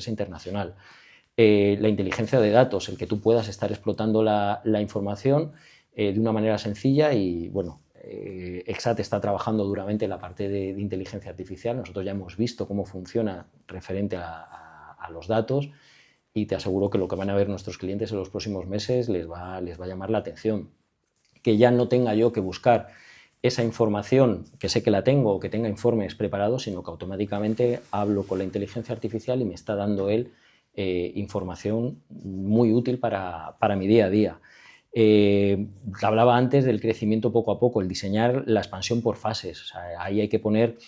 internacional. La inteligencia de datos, el que tú puedas estar explotando la información de una manera sencilla y, bueno, Exat está trabajando duramente en la parte de inteligencia artificial. Nosotros ya hemos visto cómo funciona referente a los datos y te aseguro que lo que van a ver nuestros clientes en los próximos meses les va a llamar la atención. Que ya no tenga yo que buscar esa información, que sé que la tengo, o que tenga informes preparados, sino que automáticamente hablo con la inteligencia artificial y me está dando él información muy útil para mi día a día. Hablaba antes del crecimiento poco a poco, el diseñar la expansión por fases. O sea, ahí hay que poner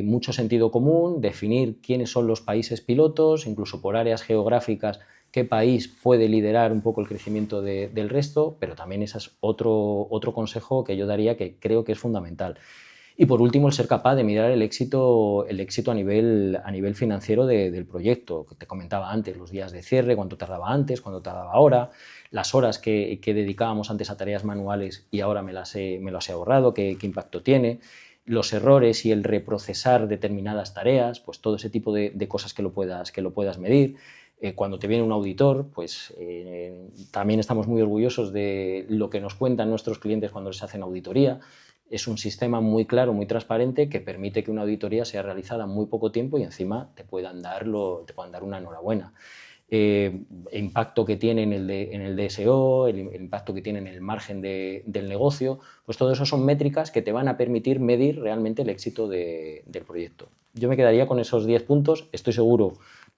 mucho sentido común, definir quiénes son los países pilotos, incluso por áreas geográficas, qué país puede liderar un poco el crecimiento del resto, pero también ese es otro consejo que yo daría que creo que es fundamental. Y por último, el ser capaz de mirar el éxito a nivel financiero del proyecto, que te comentaba antes, los días de cierre, cuánto tardaba antes, cuánto tardaba ahora, las horas que dedicábamos antes a tareas manuales y ahora me las he ahorrado, qué impacto tiene, los errores y el reprocesar determinadas tareas, pues todo ese tipo de cosas que lo puedas medir. Cuando te viene un auditor, pues también estamos muy orgullosos de lo que nos cuentan nuestros clientes cuando les hacen auditoría. Es un sistema muy claro, muy transparente, que permite que una auditoría sea realizada en muy poco tiempo y encima te puedan dar una enhorabuena. impacto que tiene en el DSO, el impacto que tiene en el margen del negocio, pues todo eso son métricas que te van a permitir medir realmente el éxito del proyecto. Yo me quedaría con esos 10 puntos. Estoy seguro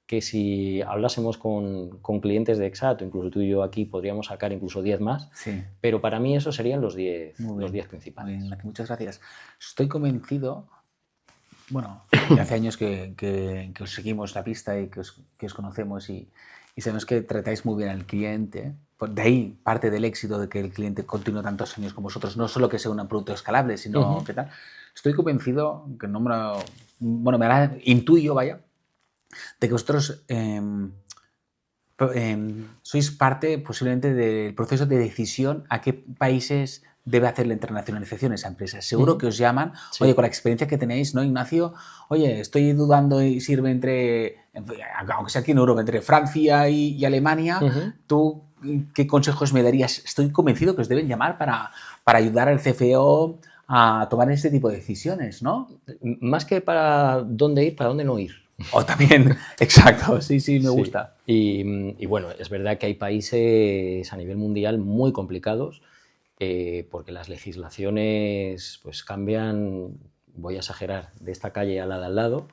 que si hablásemos con clientes de Exact, incluso tú y yo aquí, podríamos sacar incluso 10 más, Sí. pero para mí esos serían los 10 principales. Muy bien, muchas gracias. Estoy convencido, bueno, hace años que os seguimos la pista y que os conocemos y sabemos que tratáis muy bien al cliente. De ahí parte del éxito de que el cliente continúe tantos años con vosotros, no solo que sea un producto escalable, sino que tal. Estoy convencido, que no me lo, bueno, intuyo, vaya, de que vosotros sois parte posiblemente del proceso de decisión a qué países debe hacer la internacionalización esa empresa. Seguro que os llaman, Sí. Oye, con la experiencia que tenéis, ¿no, Ignacio? Oye, estoy dudando y sirve aunque sea aquí en Europa, entre Francia y Alemania, ¿tú qué consejos me darías? Estoy convencido que os deben llamar para ayudar al CFO a tomar este tipo de decisiones, ¿no? Más que para dónde ir, para dónde no ir. O también, exacto, sí, me gusta. Y bueno, es verdad que hay países a nivel mundial muy complicados porque las legislaciones pues cambian, voy a exagerar, de esta calle a la de al lado,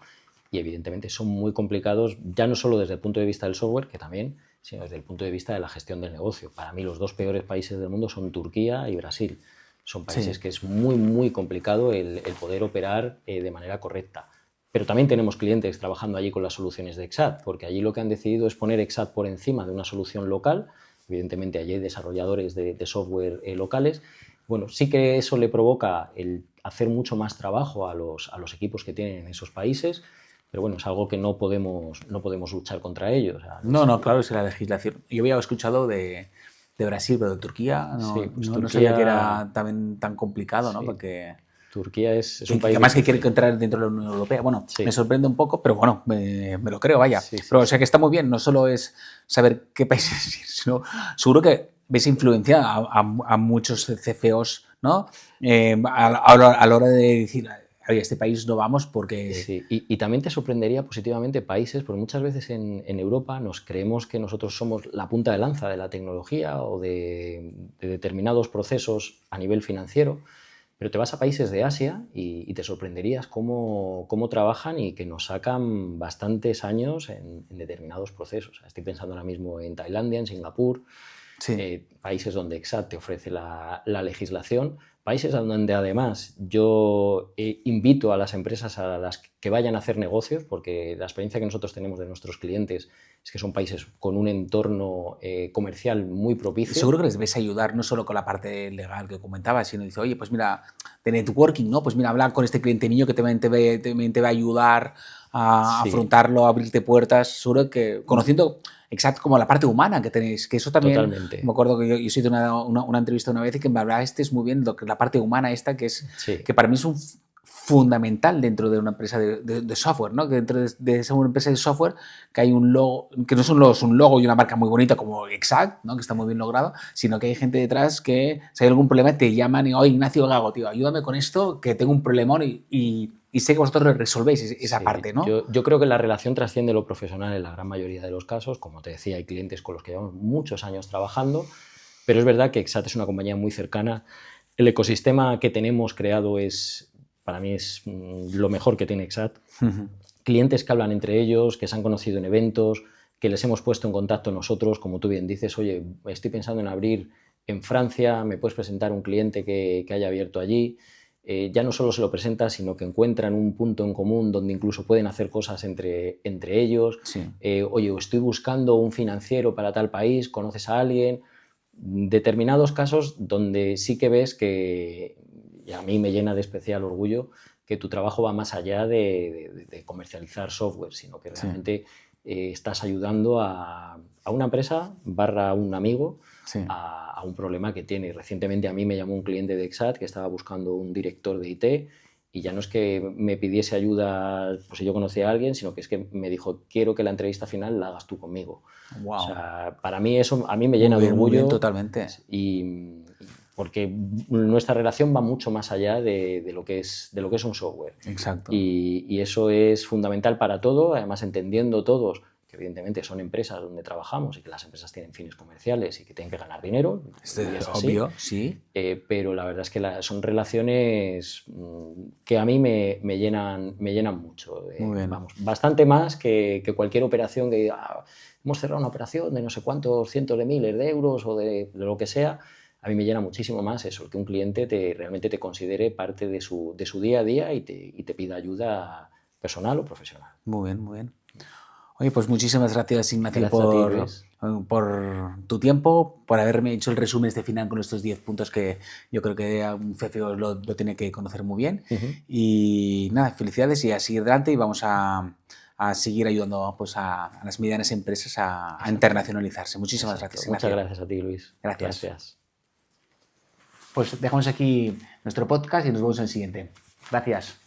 y evidentemente son muy complicados, ya no solo desde el punto de vista del software, que también, sino desde el punto de vista de la gestión del negocio. Para mí los dos peores países del mundo son Turquía y Brasil. Son países que es muy, muy complicado el poder operar de manera correcta. Pero también tenemos clientes trabajando allí con las soluciones de Exact, porque allí lo que han decidido es poner Exact por encima de una solución local. Evidentemente allí hay desarrolladores de software locales. Bueno, sí que eso le provoca el hacer mucho más trabajo a los equipos que tienen en esos países, pero bueno, es algo que no podemos luchar contra ellos. O sea, no, claro, es la legislación. Yo había escuchado de Brasil, pero de Turquía no, sí, pues no Turquía, sabía que era también tan complicado, ¿no? Sí. Porque Turquía es un país... Además que quiere entrar dentro de la Unión Europea. Bueno, me sorprende un poco, pero bueno, me lo creo, vaya. Pero o sea que está muy bien, no solo es saber qué países ir, sino seguro que ves influencia a muchos CFOs, ¿no? A la hora de decir, oye, este país no vamos porque... Sí, y también te sorprendería positivamente países, porque muchas veces en Europa nos creemos que nosotros somos la punta de lanza de la tecnología o de determinados procesos a nivel financiero, pero te vas a países de Asia y te sorprenderías cómo trabajan y que nos sacan bastantes años en determinados procesos. Estoy pensando ahora mismo en Tailandia, en Singapur, países donde Exact te ofrece la legislación, países donde además yo invito a las empresas a las que vayan a hacer negocios, porque la experiencia que nosotros tenemos de nuestros clientes es que son países con un entorno comercial muy propicio. Seguro que les debes ayudar no solo con la parte legal que comentabas, sino dice, oye, pues mira, de networking, ¿no? Pues mira, hablar con este cliente mío que también te va a ayudar a afrontarlo, a abrirte puertas. Seguro que conociendo Exact como la parte humana que tenéis, que eso también... Totalmente. Me acuerdo que yo hice una entrevista una vez y que me hablaste muy bien de la parte humana esta, que es que para mí es un fundamental dentro de una empresa de software, ¿no? Que dentro de esa empresa de software que hay un logo, que no solo es un logo y una marca muy bonita como Exact, ¿no? Que está muy bien logrado, sino que hay gente detrás que si hay algún problema te llaman y, oye, Ignacio Gago, tío, ayúdame con esto, que tengo un problemón y sé que vosotros resolvéis esa parte, ¿no? Yo creo que la relación trasciende lo profesional en la gran mayoría de los casos. Como te decía, hay clientes con los que llevamos muchos años trabajando, pero es verdad que Exact es una compañía muy cercana. El ecosistema que tenemos creado para mí es lo mejor que tiene Exact. Clientes que hablan entre ellos, que se han conocido en eventos, que les hemos puesto en contacto nosotros, como tú bien dices, oye, estoy pensando en abrir en Francia, ¿me puedes presentar un cliente que haya abierto allí? Ya no solo se lo presenta, sino que encuentran un punto en común donde incluso pueden hacer cosas entre ellos. Oye, estoy buscando un financiero para tal país, ¿conoces a alguien? Determinados casos donde sí que ves que, y a mí me llena de especial orgullo, que tu trabajo va más allá de comercializar software, sino que realmente estás ayudando a una empresa / un amigo a un problema que tiene. Recientemente a mí me llamó un cliente de Exact que estaba buscando un director de IT y ya no es que me pidiese ayuda pues si yo conocía a alguien, sino que es que me dijo, quiero que la entrevista final la hagas tú conmigo. Wow. O sea, para mí eso a mí me llena de orgullo. Muy bien, totalmente. Y porque nuestra relación va mucho más allá de lo que es un software. Exacto. Y eso es fundamental para todo, además entendiendo todos porque evidentemente son empresas donde trabajamos y que las empresas tienen fines comerciales y que tienen que ganar dinero. Es obvio, sí. Pero la verdad es que son relaciones que a mí me llenan mucho. Muy bien. Vamos, bastante más que cualquier operación que hemos cerrado una operación de no sé cuántos cientos de miles de euros o de lo que sea. A mí me llena muchísimo más eso, que un cliente realmente te considere parte de su día a día y te pida ayuda personal o profesional. Muy bien, muy bien. Oye, pues muchísimas gracias, Ignacio, Gracias a ti, Luis. por tu tiempo, por haberme hecho el resumen este final con estos 10 puntos que yo creo que un CFO lo tiene que conocer muy bien. Y nada, felicidades y a seguir adelante y vamos a seguir ayudando pues, a las medianas empresas a internacionalizarse. Muchísimas gracias, Ignacio. Muchas gracias a ti, Luis. Gracias. Pues dejamos aquí nuestro podcast y nos vemos en el siguiente. Gracias.